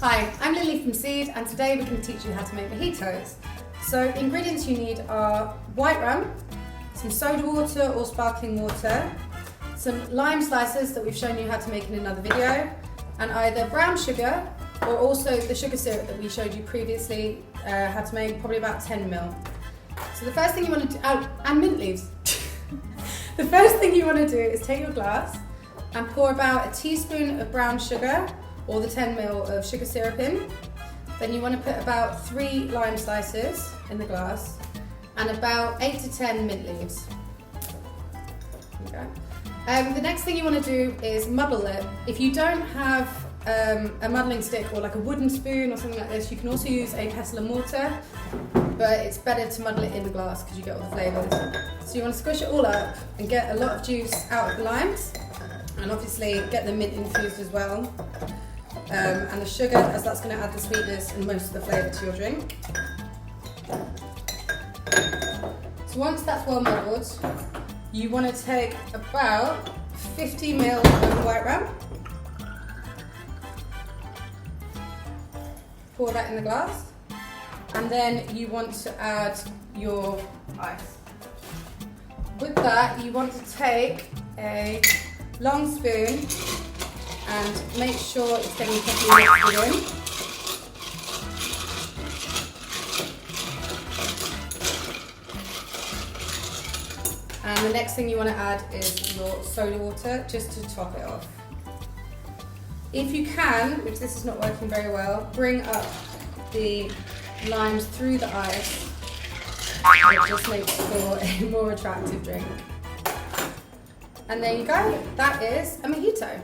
Hi, I'm Lily from Seed, and today we're going to teach you how to make mojitos. So the ingredients you need are white rum, some soda water or sparkling water, some lime slices that we've shown you how to make in another video, and either brown sugar or also the sugar syrup that we showed you previously how to make, probably about 10 ml. So the first thing you want to do, and mint leaves. The first thing you want to do is take your glass and pour about a teaspoon of brown sugar or the 10 ml of sugar syrup in. Then you want to put about 3 lime slices in the glass and about 8 to 10 mint leaves. Okay. The next thing you want to do is muddle it. If you don't have a muddling stick or like a wooden spoon or something like this, you can also use a pestle and mortar, but it's better to muddle it in the glass because you get all the flavours. So you want to squish it all up and get a lot of juice out of the limes, and obviously get the mint infused as well, and the sugar, as that's going to add the sweetness and most of the flavour to your drink. So once that's well muddled, you want to take about 50 ml of white rum, pour that in the glass, and then you want to add your ice. With that, you want to take a long spoon and make sure it's getting properly mixed in. And the next thing you want to add is your soda water, just to top it off. If you can, which this is not working very well, bring up the limes through the ice. It just makes for a more attractive drink. And there you go, that is a mojito.